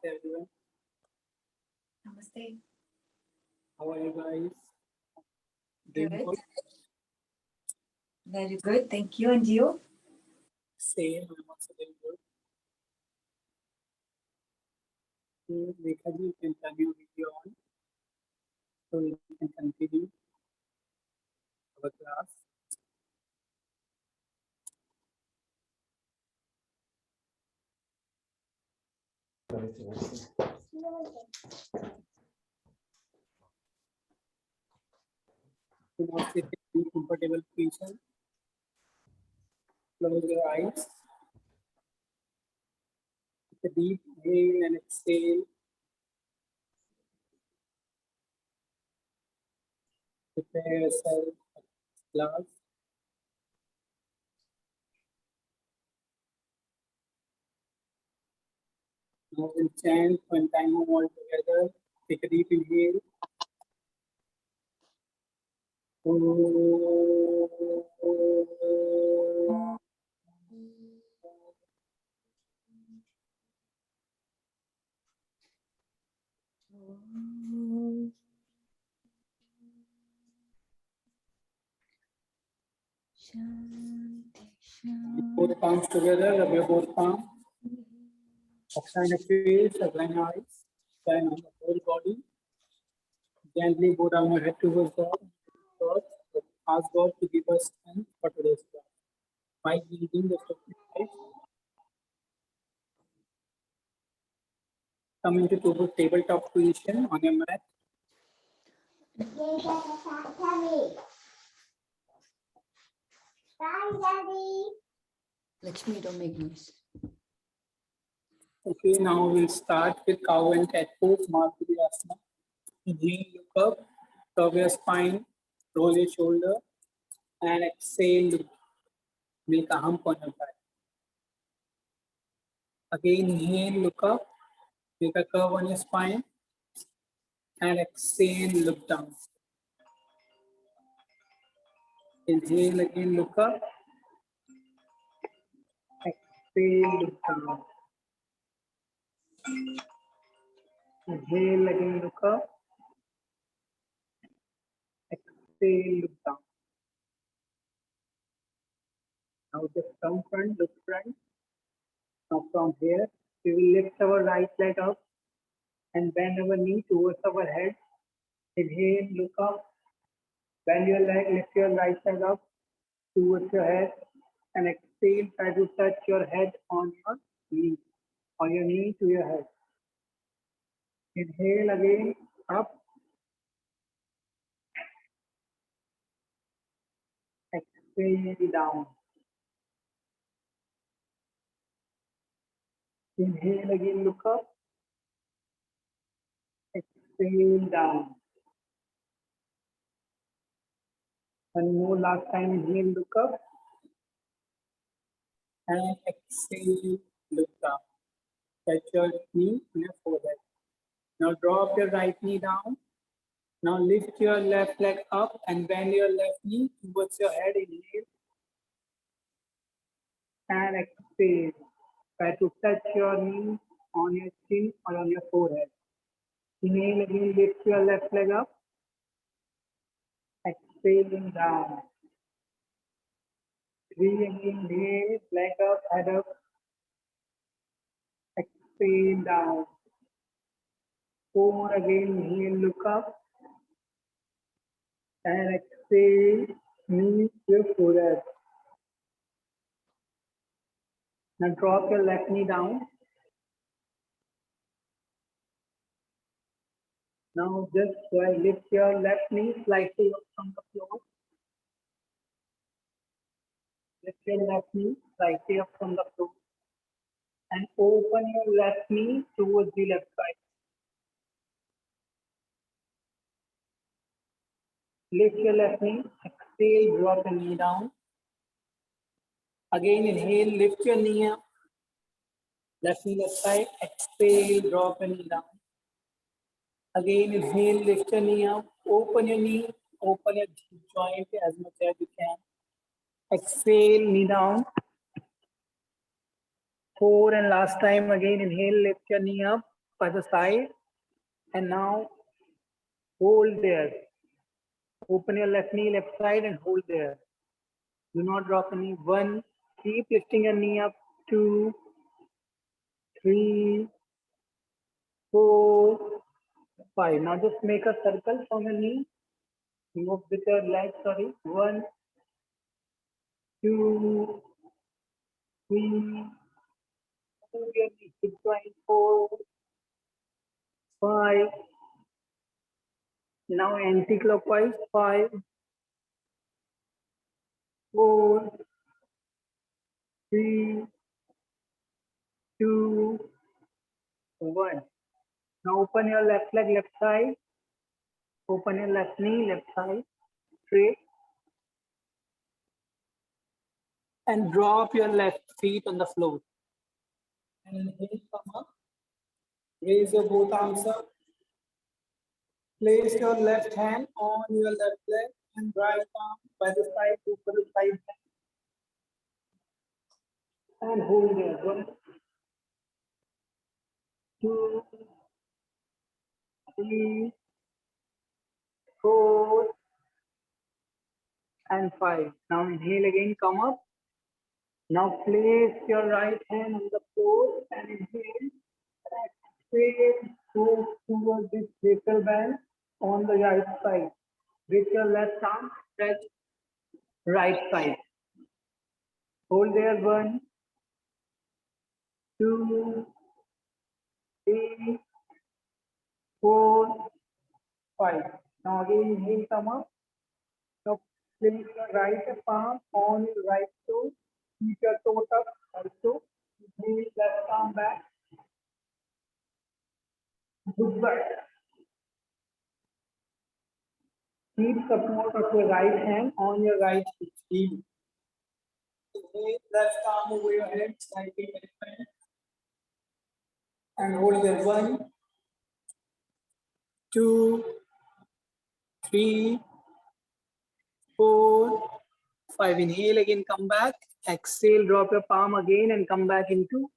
everyone. Namaste. How are you guys? Doing Good. good? Very good. Thank you. And you? Same, I'm also doing good. So, Rekha ji, you can turn your video on so we can continue our class. So now sit in a comfortable position. Close your eyes. Take a deep inhale and exhale. Prepare yourself for class. Now we'll chant one time all together. Take a deep inhale. Both palms together, rub your both palms. Apply the face, apply your eyes, apply on the whole body. Gently go down your head towards God. God, ask God to give us strength for today's class. By leading the life, come into tabletop position on your mat. Lakshmi, don't make noise. Okay, now we'll start with cow and cat pose, Marudhyasana. Inhale, look up, curve your spine, roll your shoulder, and exhale, make a hump on your back. Again, inhale, look up, make a curve on your spine, and exhale, look down. Inhale again, look up, exhale, look down. Inhale again, look up, exhale, look down. Now just come front, look front. Now from here, we will lift our right leg up and bend our knee towards our head. Inhale, look up, bend your leg, lift your right leg up towards your head, and exhale, try to touch your head on your knee, or your knee to your head. Inhale again, up, exhale, down. Inhale again, look up, exhale, down. One more last time, inhale, look up, and exhale, look down. Touch your knee to your forehead. Now drop your right knee down. Now lift your left leg up and bend your left knee towards your head. Inhale and exhale. Try to touch your knee on your chin or on your forehead. Inhale again, lift your left leg up. Exhaling down. Three again, inhale, leg up, head up. Exhale down. Four again, inhale, look up. And exhale, knee to your forehead. Now drop your left knee down. Now just lift your left knee slightly up from the floor. Lift your left knee slightly up from the floor. And open your left knee towards the left side. Lift your left knee, exhale, drop the knee down. Again, inhale, lift your knee up. Left knee, left side, exhale, drop the knee down. Again, inhale, lift your knee up, open your knee, open your joint as much as you can. Exhale, knee down. Four and last time, again, inhale, lift your knee up, by the side, and now hold there. Open your left knee, left side, and hold there. Do not drop the knee. 1, keep lifting your knee up. 2, 3, 4, 5. Now just make a circle from your knee. Move with your leg, sorry. 1, 2, 3, move your knee. 6, 4, 5. Now anti-clockwise. 5, 4, 3, 2, 1. Now open your left leg, left side. Open your left knee, left side. Straight. And drop your left feet on the floor. And inhale, come up. Raise your both arms up. Place your left hand on your left leg and right arm by the side, over the side. And hold there. 1, 2, 3, 4, and 5. Now inhale again, come up. Now place your right hand on the floor and inhale. Exhale, move towards this little band on the right side. With your left arm, stretch right side. Hold there. 1, 2, 3, 4, 5. Now again, inhale, come up. Now place your right palm on your right toe. Keep your toe up also. Inhale, left arm back. Good back. Keep support of your right hand on your right heel. Inhale, left arm over your head, slightly bend. And hold there. 1, 2, 3, 4, 5. Inhale again, come back. Exhale, drop your palm again and come back into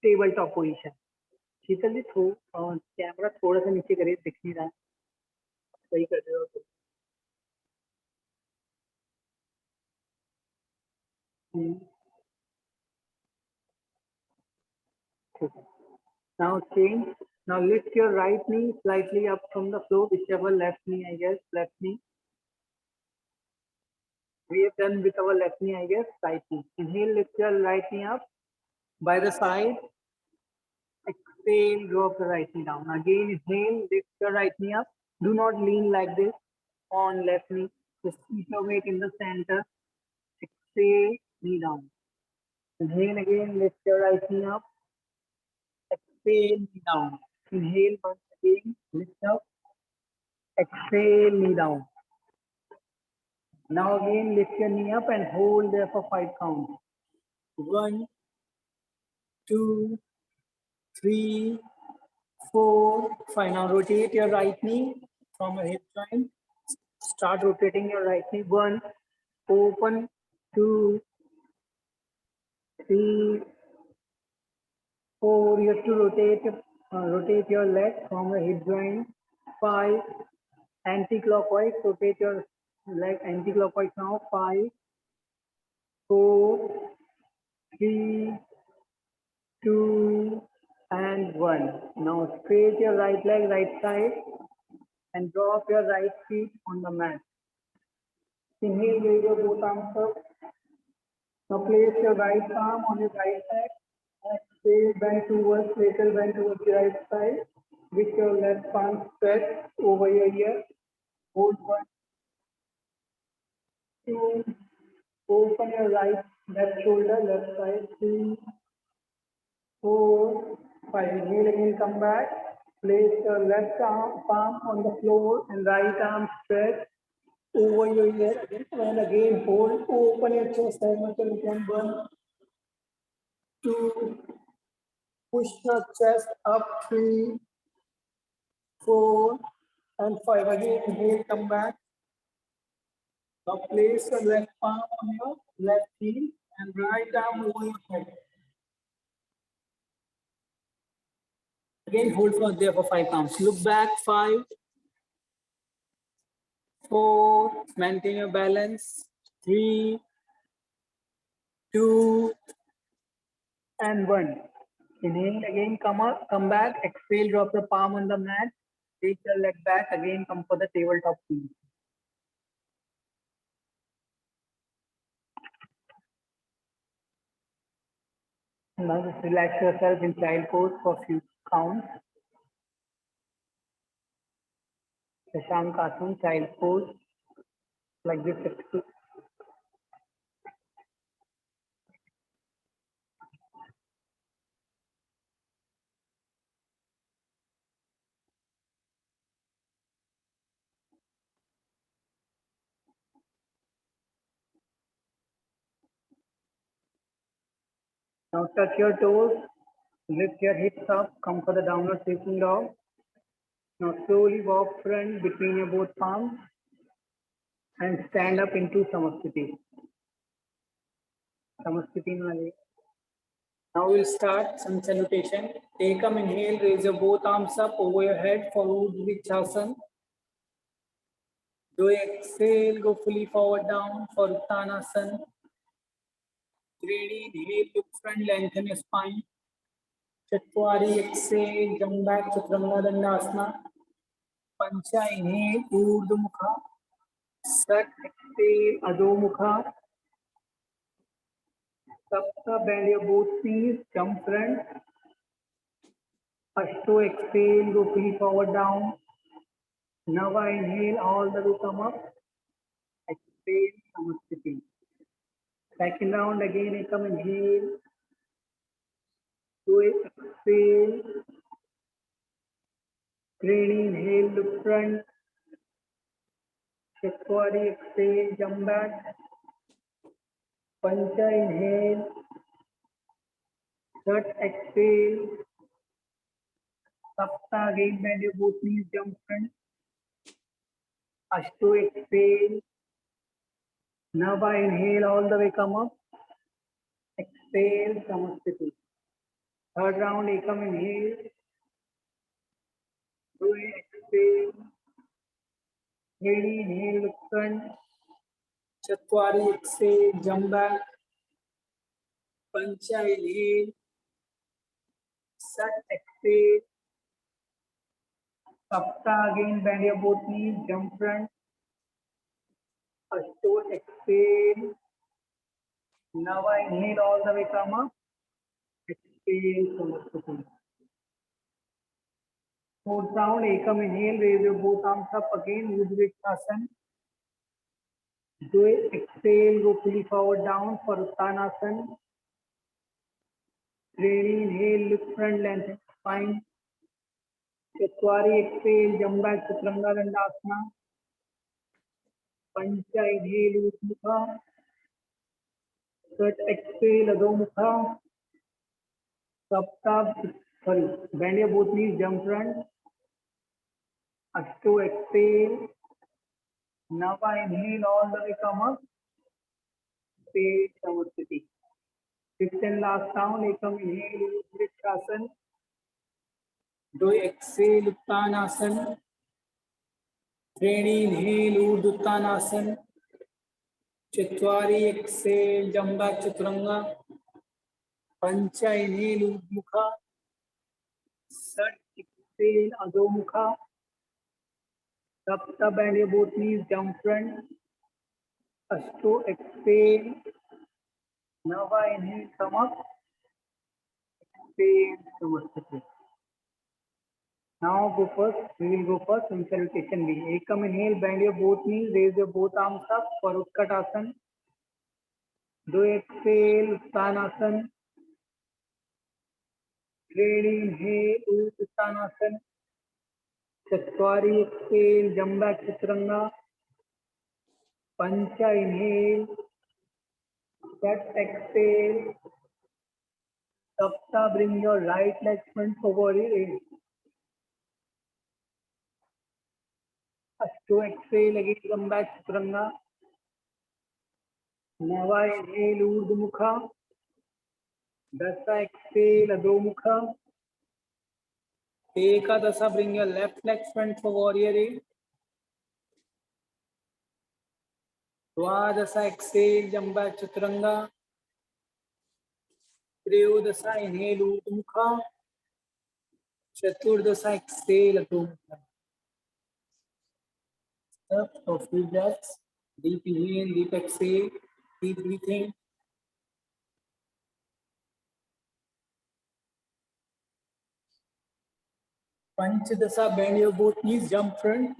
tabletop position. Sheetal ji camera थोड़ा सा नीचे करिए, दिख नहीं रहा है. सही कर रहे हो तो. Now change. Now lift your right knee slightly up from the floor, whichever left knee, I guess, left knee. We have done with our left knee, I guess, right knee. Inhale, lift your right knee up by the side. Exhale, drop the right knee down. Again, inhale, lift your right knee up. Do not lean like this on left knee. Just keep your weight in the center. Exhale, knee down. Inhale again, lift your right knee up. Exhale, knee down. Inhale once again, lift up. Exhale, knee down. Now again, lift your knee up and hold there for 5 counts. 1, 2, 3, 4, 5. Now rotate your right knee from your hip joint. Start rotating your right knee. 1, open. 2, 3, 4. You have to rotate your leg from your hip joint. 5, anti-clockwise. Rotate your leg anti-clockwise now. 5, 4, 3, 2, and 1. Now straight your right leg, right side, and drop your right feet on the mat. Inhale, raise your both arms up. Now place your right arm on your right side. Exhale, bend towards, little bend towards the right side. With your left palm stretch over your ear. Hold 1, 2. Open your left shoulder, left side. 3, 4, 5. Inhale again, come back. Place your left palm on the floor and right arm stretch over your ear again. And again, hold, open your chest as much as you can. 1, 2, push your chest up. 3, 4, and 5. Again, inhale, come back. Now place your left palm on your left heel and right arm over your head. Again, hold for there for 5 counts. Look back, 5, 4, maintain your balance, 3, 2, and 1. Inhale, again come up, come back, exhale, drop the palm on the mat, take your leg back, again come for the tabletop position. Now just relax yourself in child pose for a few counts. Shashankasana, child pose, like this. Now touch your toes, lift your hips up, come for the downward facing dog. Now slowly walk front between your both palms and stand up into Samasthiti. Samasthiti Mali. Now we'll start some salutation. Take an inhale, raise your both arms up over your head for Urdhva. Do exhale, go fully forward down for Uttanasana. 3D, inhale, look front, lengthen your spine. Chatwari, exhale, jump back, Chaturanga Dandasana. Pancha, inhale, Urdhva Mukha. Sat, exhale, Adho Mukha. Sapta, bend your both knees, jump front. Ashto, exhale, go fully forward down. Nava, inhale, all the way come up. Exhale, Samasthiti. Second round again, come inhale. Do it, exhale. Training, inhale, look front. Chaturanga, exhale, jump back. Pancha, inhale. Sat, exhale. Sapta, again bend your both knees, jump front. Ashto, exhale. Nava, inhale, all the way come up. Exhale, Samasthiti. Third round, Ekam, inhale. Do it, exhale. Ready, inhale, look front. Chatwari, exhale, jump back. Pancha, inhale. Sat, exhale. Sapta, again bend your both knees, jump front. Ashto, exhale. Nava, inhale, all the way come up. Exhale, Samasthiti. Fourth round, Ekam, inhale, raise your both arms up again, Urdhva. Do it, exhale, go fully forward down for Uttanasana. Ready, inhale, look front, lengthen spine. Chatwari, exhale, jump back, Chaturanga Dandasana. Pancha, inhale, Urdhva Mukha. Sat, exhale, Adho Mukha. Sapta, bend your both knees, jump front. Ashto, exhale. Nava, inhale, all the way come up. Exhale, Samasthiti. Fifth and last round, Ekam, inhale, Urdhva. Do exhale, Uttanasana. 3D, inhale, Urdhva Uttanasana. Chatwari, exhale, jump back, Chaturanga. Pancha, inhale, Urdhva Mukha. Sat, exhale, Adho Mukha. Sapta, bend your both knees, jump front. Ashto, exhale. Nava, inhale, come up. Exhale, Samasthiti. Now go first. We will go first in salutation B. Ekam, inhale, bend your both knees, raise your both arms up for Utkatasana. Do exhale, Uttanasana. Ready, inhale, Uttanasana. Chatwari, exhale, jump back, Chaturanga. Pancha, inhale. Sat, exhale. Sapta, bring your right leg front over it. Ashto, exhale, again come back, Chaturanga. Nava, inhale, Urdhva Mukha. Dasa, exhale, Adho Mukha. Ekadasa, bring your left leg front for warrior A. Dwadasa, exhale, jump back chaturanga. Triyodasa, inhale, Urdhva Mukha. Chaturdasa, exhale, Adho Mukha. Up for few breaths. Deep inhale, deep exhale, deep breathing. Panchadasa, bend your both knees, jump front.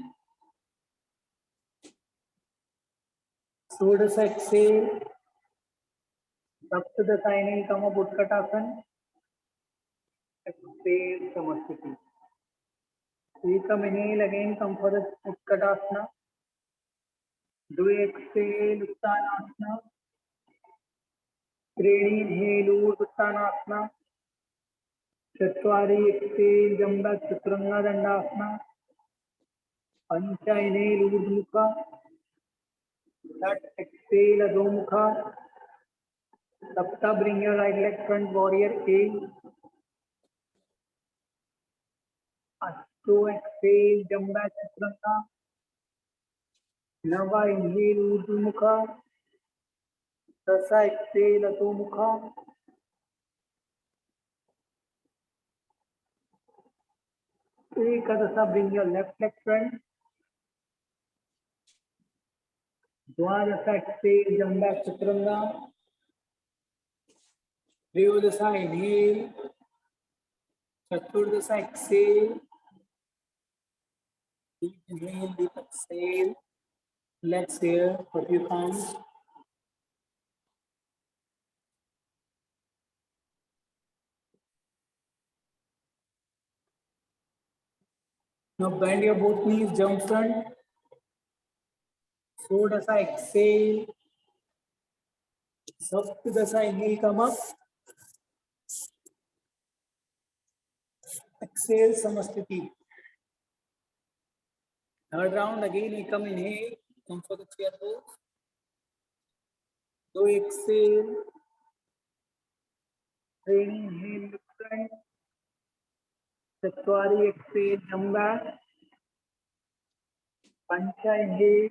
Shodasa, exhale. Saptadasa, inhale, come up, Utkatasana. Exhale, Samasthiti. Ekam, inhale, again, come for the Utkatasana. Do exhale, Uttanasana. Treni, inhale, Uttanasana. Chatwari, exhale, jump back, Chaturanga Dandasana. Pancha, inhale, Urdhva Mukha. That exhale, Adho Mukha. Sapta, bring your right leg front, warrior A. Ashto, exhale, jump back, Chaturanga. Nava, inhale, Urdhva Mukha. Dasa, exhale, Adho Mukha. Ekadasa, bring your left leg front. Dwadasa, exhale, jump back, Chaturanga. Triyodasa, inhale. Chaturdasa, exhale. Deep inhale, deep exhale. Let's hear for few counts. Now bend your both knees, jump front. Shodasa, exhale. Saptadasa, inhale, come up. Exhale, Samasthiti. Third round, again, Ekam, inhale. Come for the chair pose. Do exhale. Training, inhale, look front. Chatwari, exhale, jump back. Pancha, inhale.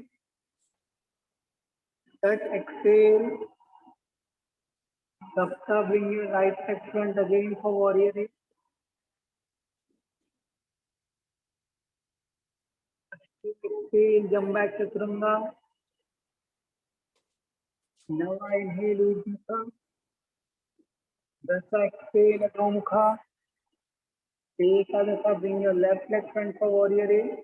Tat, exhale. Sapta, bring your right leg front again for warrior A. Exhale, jump back, Chaturanga. Nava, inhale, Urdhva Mukha. Dasa, exhale, Adho Mukha. Ekadasa, bring your left leg front for warrior A.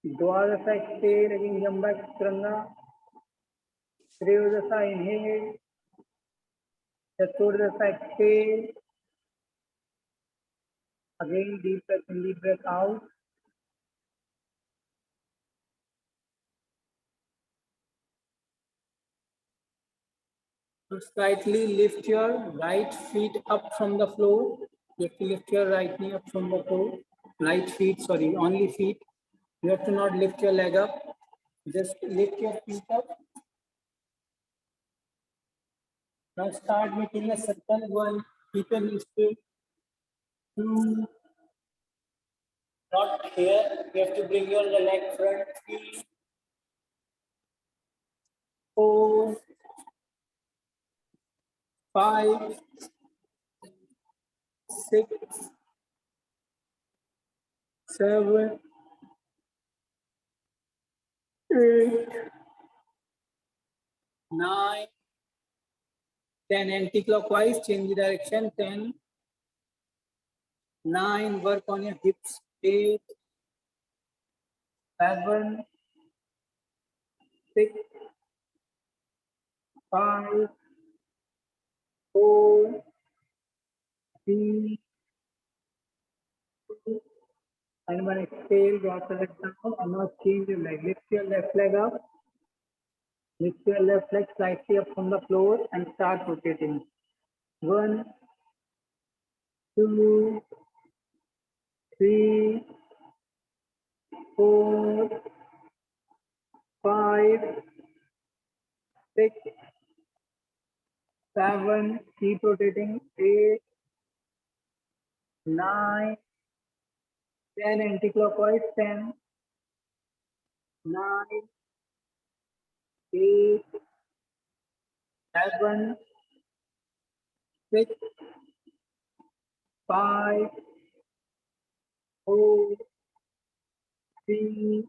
Dwadasa, exhale, again jump back, Chaturanga. Triyodasa, inhale. Chaturdasa, exhale. Again, deep breath in, deep breath out. So slightly lift your right feet up from the floor. You have to lift your right knee up from the floor. Right feet, sorry, only feet. You have to not lift your leg up. Just lift your feet up. Now start making a circle. 1, keep your knees straight. 2, not here. You have to bring your leg front. 3, 4, 5, 6, 7, 8, 9, 10. Anti-clockwise, change the direction. 10, 9, work on your hips. 8, 7, 6, 5, 4, 3, 2, and when exhale, drop the leg down and now change your leg. Lift your left leg up. Lift your left leg slightly up from the floor and start rotating. 1, 2, 3, 4, 5, 6, 7, keep rotating. 8, 9, 10 anti-clockwise, 10, 9, 8, 7, 6, 5, 4, 3,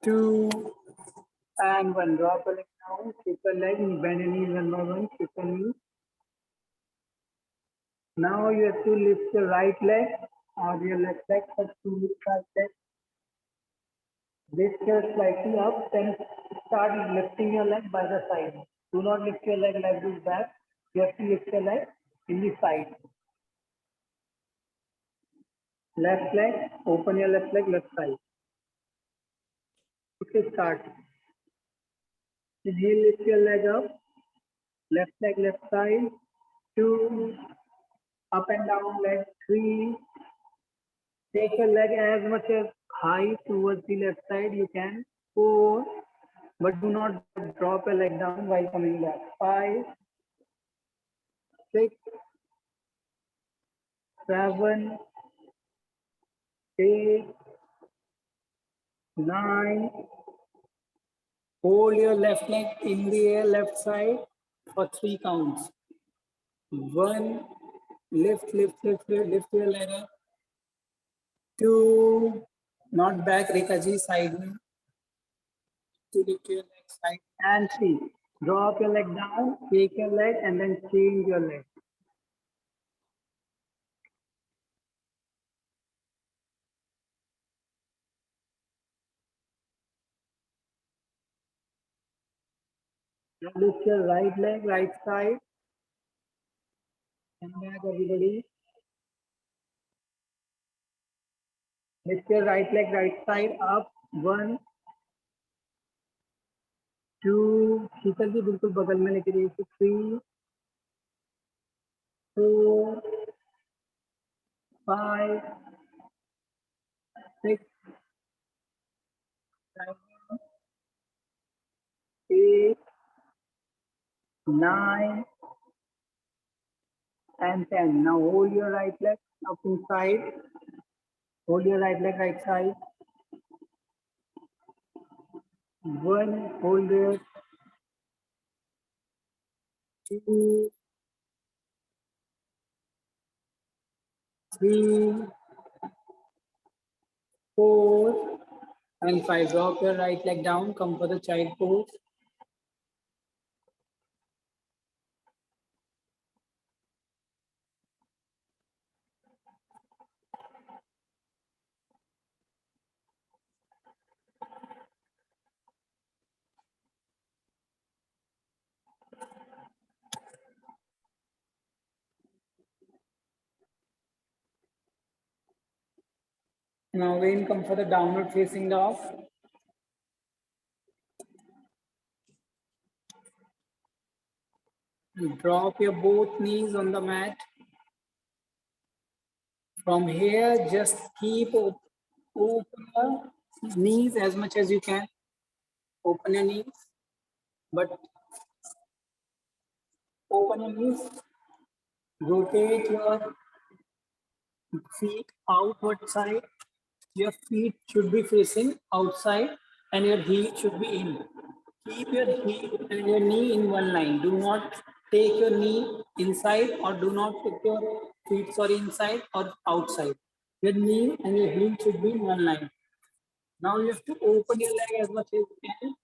2, and 1. Drop a leg down, shift your leg, bend your knees one by one, shift your knee. Now you have to lift your right leg or your left leg, first to lift right leg. Lift your slightly up, then start lifting your leg by the side. Do not lift your leg like this back. You have to lift your leg in the side. Left leg, open your left leg, left side. Okay, start. Inhale, lift your leg up. Left leg, left side. 2, up and down leg. 3. Take your leg as much as high towards the left side you can. 4, but do not drop your leg down while coming back. 5, 6, 7, 8, 9. Hold your left leg in the air, left side for 3 counts. 1, lift, lift, lift, lift, lift your leg up. 2, not back, Rekha ji, side में. To lift your leg side. And 3, drop your leg down, take your leg and then change your leg. Now lift your right leg, right side. Come back, everybody. Lift your right leg, right side up. 1, 2, शीतल जी बिल्कुल बगल में लेके जाइए. 3, 4, 5, 6, 7, 8, 9, and 10. Now hold your right leg up inside. Hold your right leg right side. 1, hold it. 2, 3, 4, and 5. Drop your right leg down. Come for the child pose. Now again come for the downward facing dog. Drop your both knees on the mat. From here, just keep open your knees as much as you can. Open your knees, but open your knees. Rotate your feet outward side. Your feet should be facing outside and your heel should be in. Keep your heel and your knee in one line. Do not take your knee inside or do not put your feet inside or outside. Your knee and your heel should be in one line. Now you have to open your leg as much as you can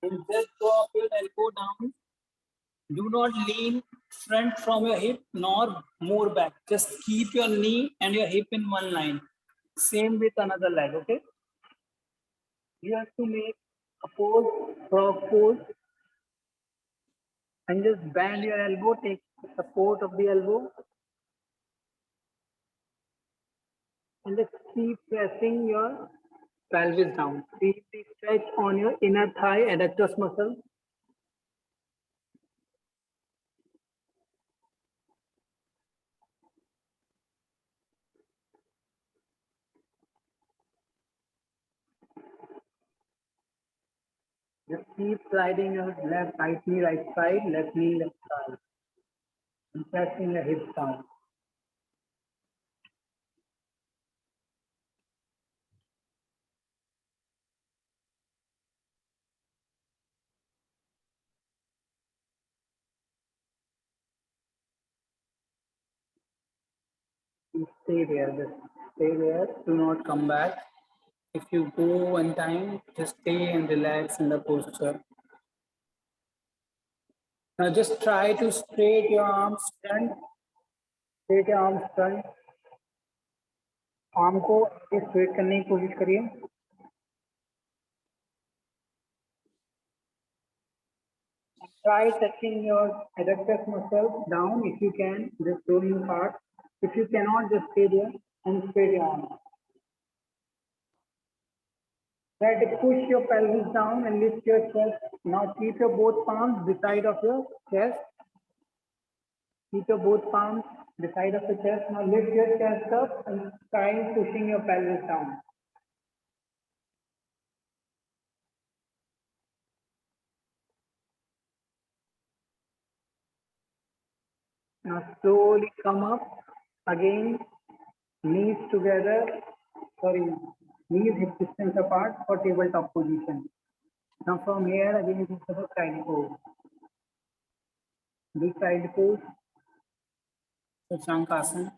and just drop your elbow down. Do not lean front from your hip nor more back. Just keep your knee and your hip in one line. Same with another leg, okay? You have to make a pose, frog pose, and just bend your elbow, take support of the elbow, and just keep pressing your pelvis down. Keep the stretch on your inner thigh adductors muscle. Just keep sliding your right knee right side, left knee left side, and pressing your hips down. Stay there. Just stay there. Do not come back. If you go one time, just stay and relax in the posture. Now just try to straight your arms front. Straight your arms front. Arm को straight करने की कोशिश करिए. Try touching your adductors muscles down if you can. Just throwing hard. If you cannot, just stay there and straight your arms. Try to push your pelvis down and lift your chest. Now keep your both palms beside of your chest. Keep your both palms beside of the chest. Now lift your chest up and try pushing your pelvis down. Now slowly come up again, knees together, knees hip distance apart for tabletop position. Now from here again think of a side pose. Do side pose. Shankasana.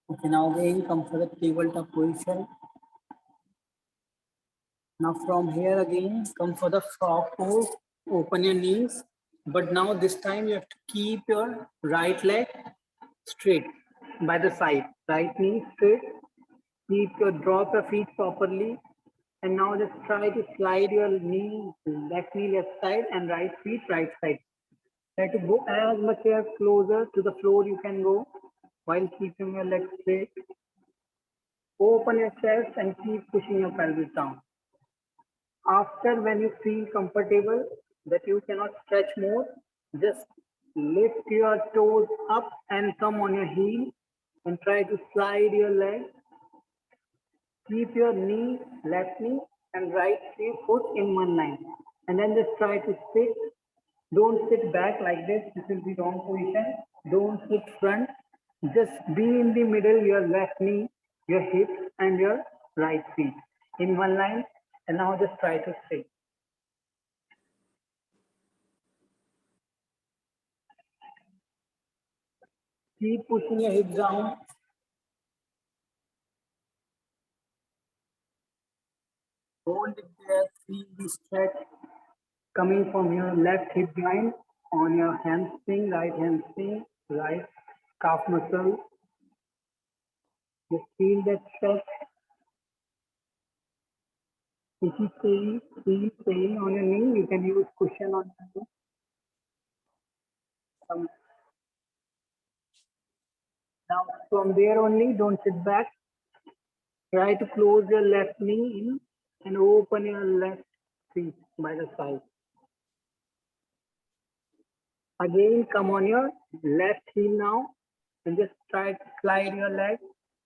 Okay, now again come for the tabletop position. Now from here again come for the frog pose. Open your knees, but now this time you have to keep your right leg straight by the side. Right knee straight. Drop your feet properly. And now just try to slide your knee, left knee left side and right feet right side. Try to go as much as closer to the floor you can go while keeping your legs straight. Open your chest and keep pushing your pelvis down. After, when you feel comfortable that you cannot stretch more, just lift your toes up and come on your heel and try to slide your leg. Keep your knee, left knee and right foot in one line. And then just try to sit. Don't sit back like this. This is the wrong position. Don't sit front. Just be in the middle, your left knee, your hips and your right feet in one line. And now just try to sit. Keep pushing your hips down. Hold it there, feel the stretch coming from your left hip joint on your hamstring, right calf muscle. Just feel that stretch. If you feel pain on your knee, you can use cushion on your knee. Now from there only, don't sit back. Try to close your left knee in and open your left feet by the side. Again, come on your left heel now and just try to slide your leg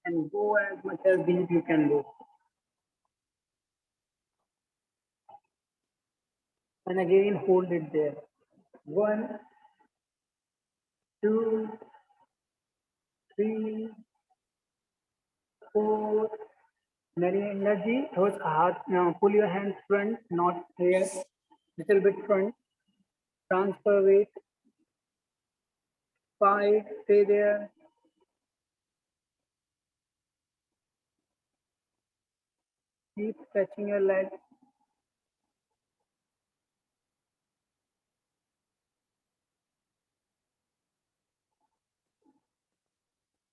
and go as much as deep you can go. And again, hold it there. 1, 2, 3, 4. Very energy. Those hard. Now pull your hands front, not here. Little bit front. Transfer weight. 5. Stay there. Keep stretching your legs.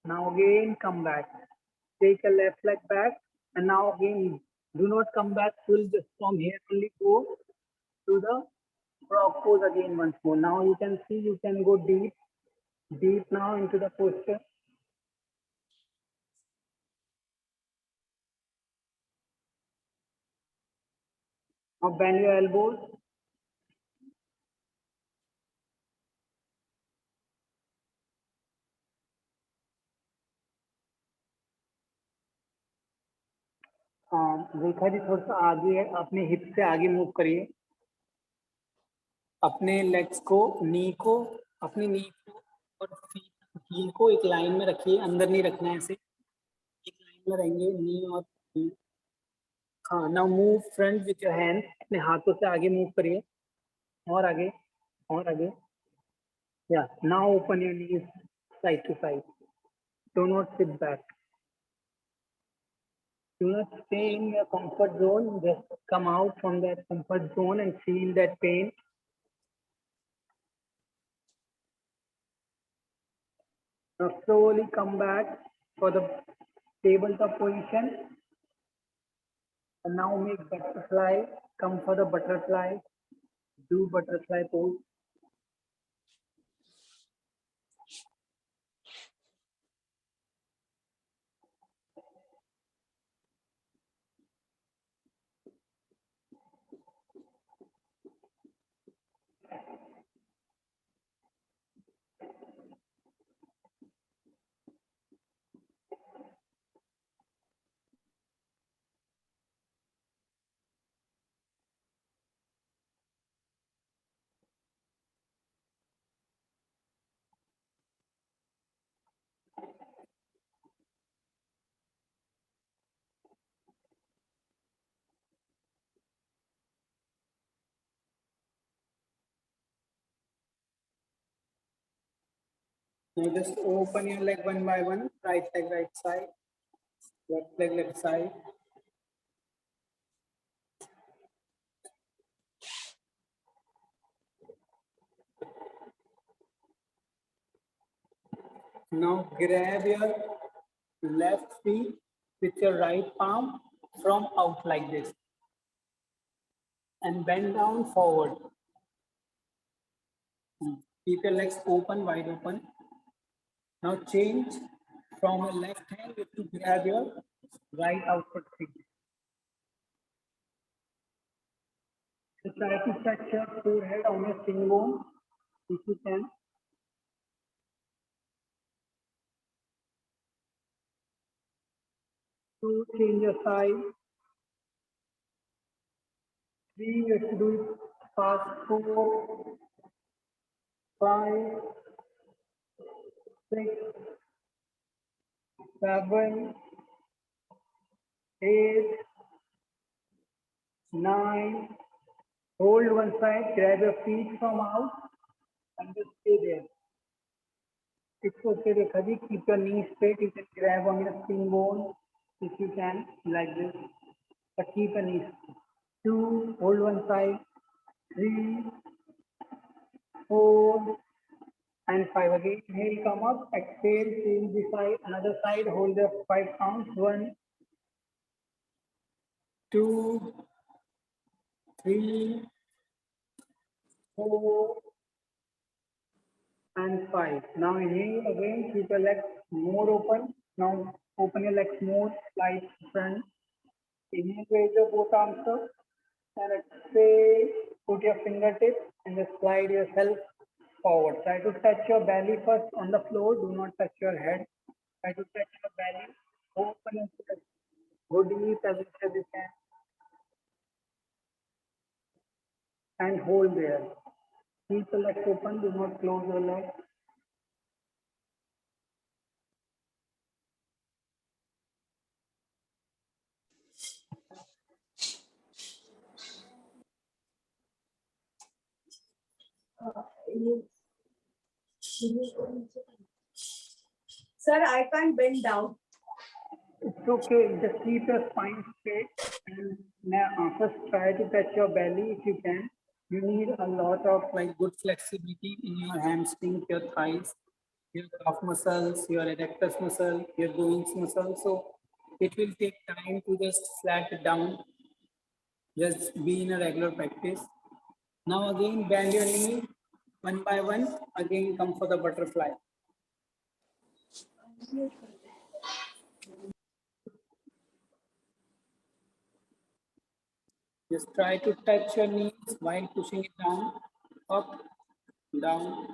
Now again, come back. Take a left leg back. And now again, do not come back full. Just from here only go to the frog pose again once more. Now you can see you can go deep now into the posture. Now bend your elbows. Rekha ji थोड़ा सा आगे अपने hip से आगे move करिए. अपने legs को, नी को, अपनी नी को और हील को एक लाइन में रखिए, अंदर नहीं रखना है ऐसे, एक लाइन में रहेंगे नी और heel. हाँ, now move front with your hand, अपने हाथों से आगे मूव करिए, और आगे, और आगे. या now open your knees side to side. Do not sit back. Do not stay in your comfort zone. Just come out from that comfort zone and feel that pain. Now slowly come back for the tabletop position. And now make butterfly. Come for the butterfly. Do butterfly pose. Now just open your leg one by one. Right leg right side. Left leg left side. Now grab your left feet with your right palm from out like this. And bend down forward. Keep your legs open, wide open. Now change from your left hand, you have to grab your right outward feet. So try to touch your forehead on your shin bone if you can. 2, change your side. 3, you have to do it fast. 4, 5, 6, 7, 8, 9. Hold one side, grab your feet from out and just stay there. It's okay, Rekha ji, keep your knees straight. You can grab on your shin bone if you can, like this. But keep your knees straight. 2, hold one side. 3, 4, and 5. Again, inhale, come up. Exhale, change the side. Another side, hold the 5 counts. 1, 2, 3, 4, and 5. Now inhale again, keep your legs more open. Now open your legs more, slide front. Inhale, raise your both arms up. And exhale, put your fingertips and just slide yourself forward. Try to touch your belly first on the floor. Do not touch your head. Try to touch your belly. Open your chest. Go deep as much as you can. And hold there. Keep the legs open. Do not close your legs. Sir, I can't bend down. It's okay. Just keep your spine straight. And now first try to touch your belly if you can. You need a lot of like good flexibility in your hamstrings, your thighs, your calf muscles, your adductors muscle, your joints muscle. So it will take time to just flat it down. Just be in a regular practice. Now again bend your knee one by one. Again come for the butterfly. Just try to touch your knees while pushing it down, up, down.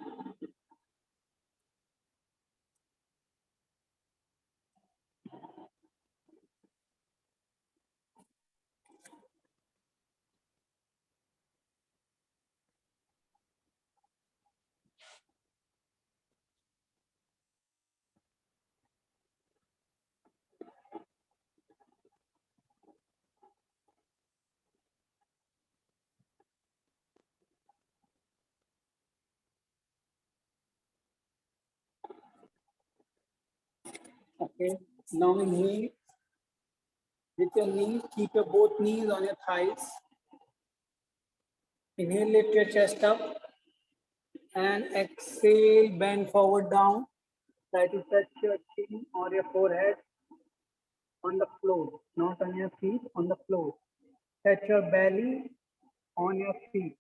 Okay. Now inhale with your knees. Keep your both knees on your thighs. Inhale, lift your chest up. And exhale, bend forward down. Try to touch your chin or your forehead on the floor, not on your feet, on the floor. Touch your belly on your feet.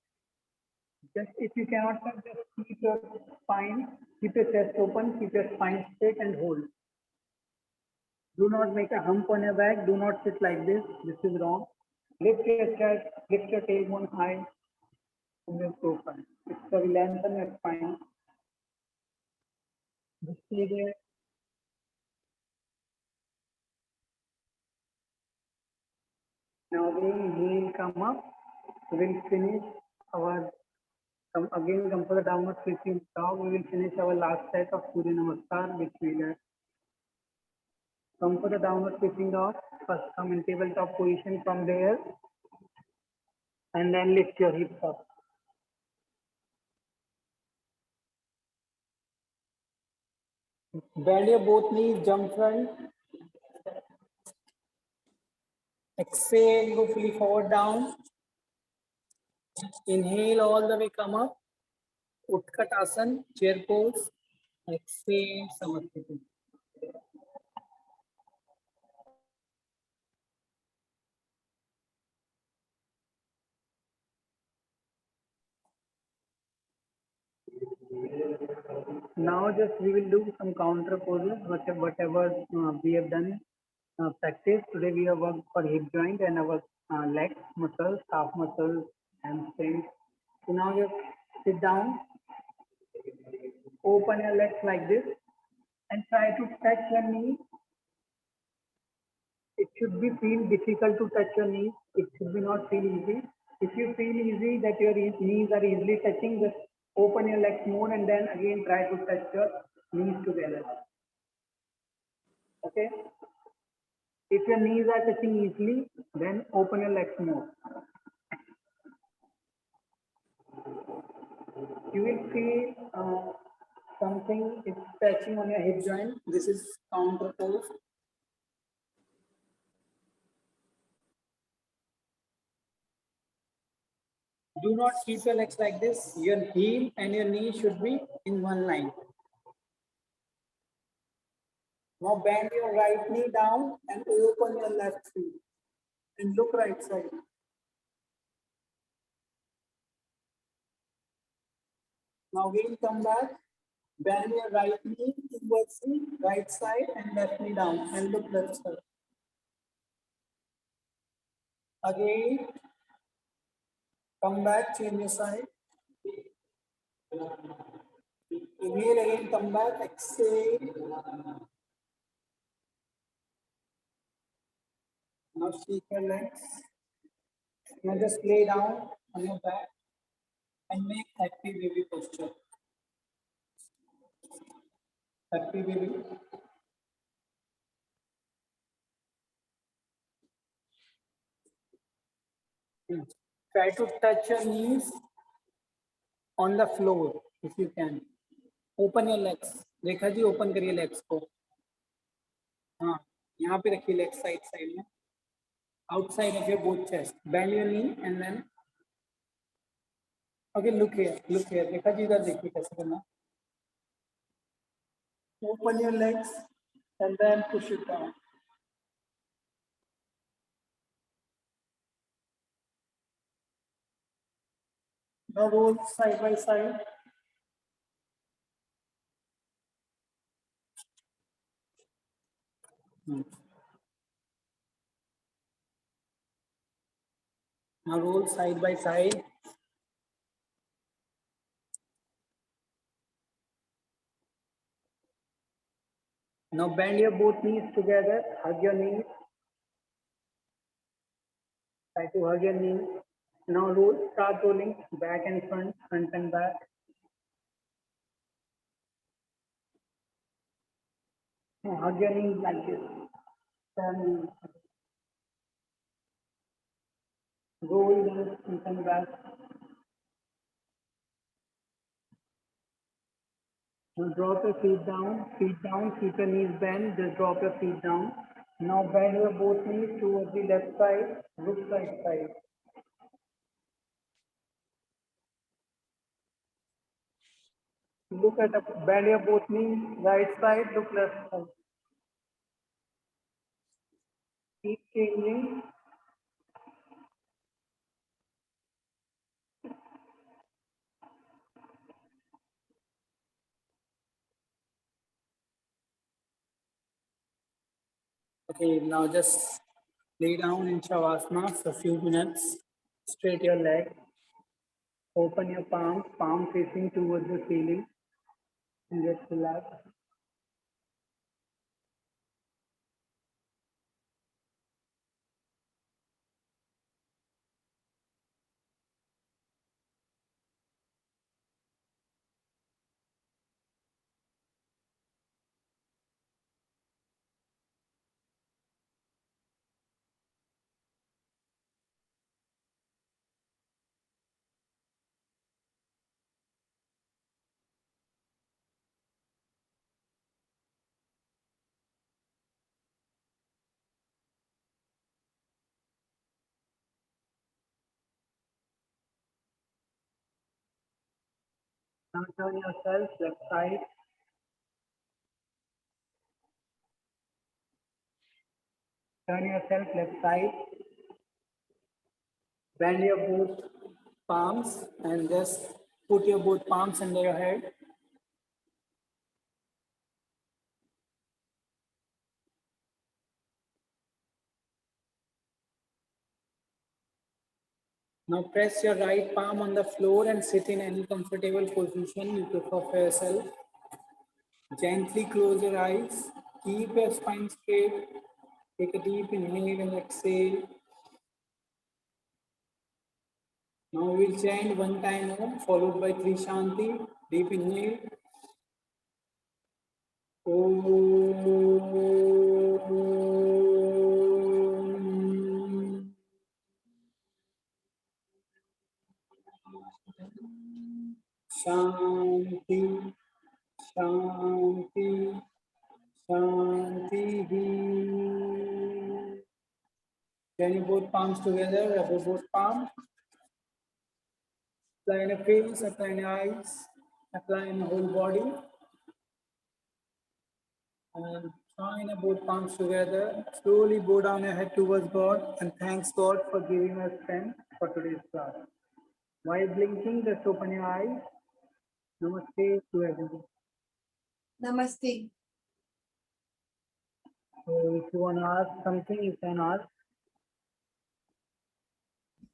Just if you cannot touch, just keep your spine, keep your chest open, keep your spine straight and hold. Do not make a hump on your back. Do not sit like this. This is wrong. Lift your chest, lift your tailbone high, and then open. It's the lengthen your spine. Just stay there. Now again, inhale, come up. We'll finish our come for the downward facing dog. We will finish our last set of Surya Namaskar, which we learned. Come for the downward facing dog. First come in tabletop position from there. And then lift your hips up. Bend your both knees, jump front. Exhale, go fully forward down. Inhale all the way, come up. Utkatasana, chair pose. Exhale, Samasthiti. Now just we will do some counter poses, whatever we have done practice. Today we have worked for hip joint and our legs muscles, calf muscles, hamstrings. So now just sit down, open your legs like this and try to touch your knee. It should be feel difficult to touch your knees. It should be not feel easy. If you feel easy that your knees are easily touching, just open your legs more and then again try to touch your knees together. Okay? If your knees are touching easily, then open your legs more. You will feel something is touching on your hip joint. This is counter pose. Do not keep your legs like this. Your heel and your knee should be in one line. Now bend your right knee down and open your left foot and look right side. Now we'll come back. Bend your right knee towards the right side and left knee down and look left side. Again, come back, change your side. Inhale again, come back, exhale. Now shake your legs. Now just lay down on your back and make happy baby posture. Happy baby. Try to touch your knees on the floor if you can. Open your legs. Rekha ji open करिए legs को. हाँ, यहाँ पे रखिए legs side में. Outside of your both chest. Bend your knee and then. Okay, look here. Rekha ji इधर देखिए कैसे करना. Open your legs and then push it down. Now roll side by side. Now roll side by side. Now bend your both knees together, hug your knees. Try to hug your knees. Now roll, start rolling back and front and back. Now hug your knees like this. Turn, roll them front and back. Now drop your feet down, keep your knees bent, just drop your feet down. Now bend your both knees towards the left side, look right side. Look at the bend your both knees, right side, look left side. Keep changing. Okay, now just lay down in Shavasana for a few minutes. Straight your leg. Open your palms, palm facing towards the ceiling. And just relax. Now turn yourself left side. Turn yourself left side. Bend your both palms and just put your both palms under your head. Now press your right palm on the floor and sit in any comfortable position you prefer for yourself. Gently close your eyes. Keep your spine straight. Take a deep inhale and exhale. Now we'll chant one time Om, followed by three Shanti. Deep inhale. Om. Shanti, Shanti, Shanti. Can you both palms together? Rub your both palms. Apply in your face, apply in your eyes, apply in the whole body. And join your both palms together. Slowly bow down your head towards God and thanks God for giving us strength for today's class. While blinking, just open your eyes. Namaste to everyone. Namaste. So if you want to ask something, you can ask.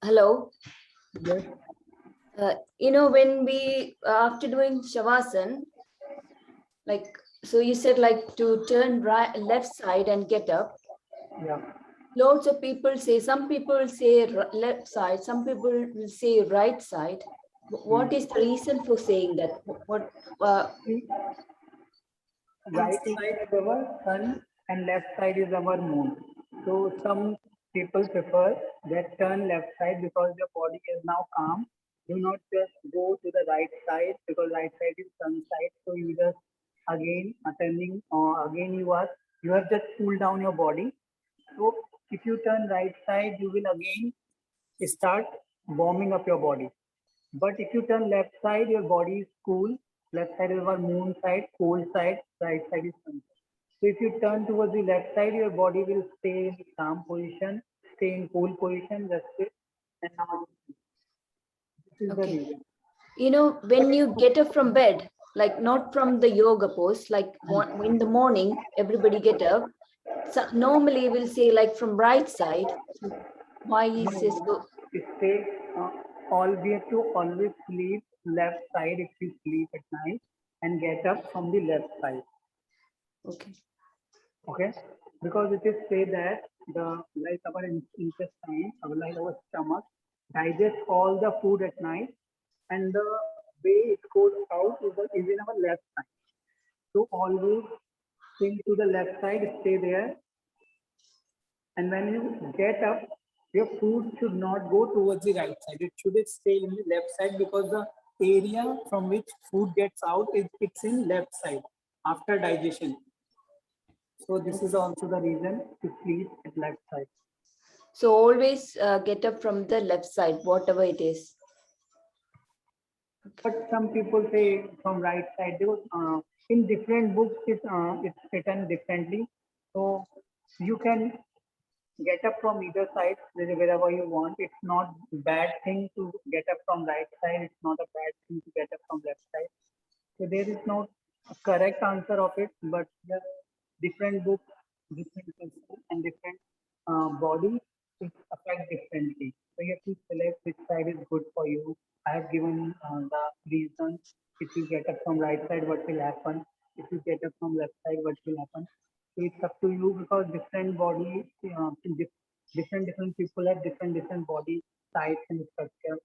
Hello. Yes. When we, after doing Shavasana, so you said to turn left side and get up. Yeah. Lots of people say, some people say left side, some people will say right side. What is the reason for saying that? Right side is our sun and left side is our moon. So some people prefer that turn left side because your body is now calm. Do not just go to the right side because right side is sun side. So you just again attending or again you have just cooled down your body. So if you turn right side, you will again start warming up your body. But if you turn left side, your body is cool. Left side is our moon side, cold side, right side is sun. So if you turn towards the left side, your body will stay in calm position, stay in cool position, just it. And now this is the reason. When you get up from bed, like not from the yoga pose, like in the morning, everybody get up. So normally we'll say like from right side. So why is this so? stay, all we have to always sleep left side if you sleep at night and get up from the left side. Okay. Okay, because it is say that the like our intestine, like our stomach, digest all the food at night, and the way it goes out is in our left side. So always think to the left side, stay there, and when you get up, your food should not go Towards the right side. It should stay in the left side because the area from which food gets out it's in left side after digestion. So this is also the reason to sleep at left side. So always get up from the left side, whatever it is. But some people say from right side. Because in different books it's written differently. So you can get up from either side wherever you want. It's not bad thing to get up from right side. It's not a bad thing to get up from left side. So there is no correct answer of it, but yes, different books, different person and different body, it affect differently. So you have to select which side is good for you. I have given the reasons. If you get up from right side, what will happen? If you get up from left side, what will happen? So it's up to you because different body, different people have different body types and structure.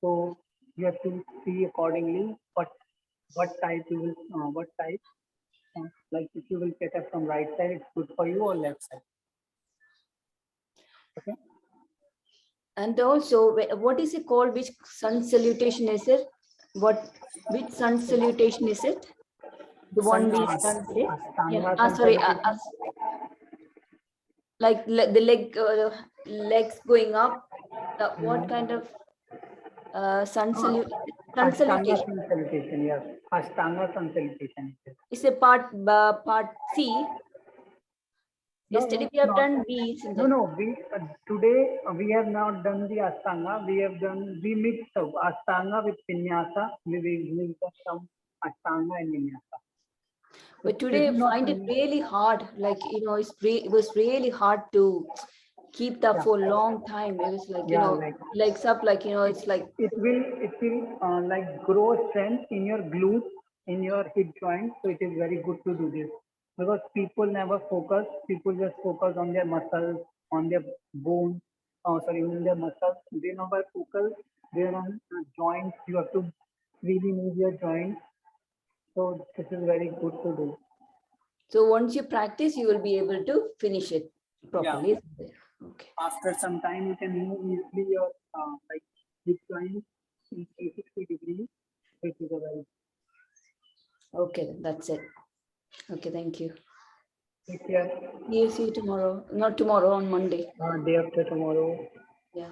So you have to see accordingly what type you will what type like if you will get up from right side, it's good for you or left side. Okay. And also, what is it called? Which sun salutation is it? Which sun salutation is it? The one we have done today? Yeah. Ashtanga Sorry. salutation. Like the legs going up. What kind of sun salutation? Ashtanga sun salutation, yes. Ashtanga sun salutation. It's a part C. Yesterday we have done B. No. We today we have not done the Ashtanga. We mixed up Ashtanga with Vinyasa. We mixed up some Ashtanga and Vinyasa. But today I find it really hard. Like it was really hard to keep that for a long time. It was like legs up. Like it's like it will like grow strength in your glutes, in your hip joint. So it is very good to do this because people never focus. People just focus on their muscles, on their bones. Oh, sorry, on their muscles. They never focus. They're on joints. You have to really move your joints. So this is very good to do. So once you practice, you will be able to finish it properly. Yeah. Okay. After some time, you can move easily your like hip joints in 360 degrees. Which is a very okay. That's it. Okay, thank you. Take care. See you tomorrow. Not tomorrow, on Monday. Day after tomorrow. Yeah.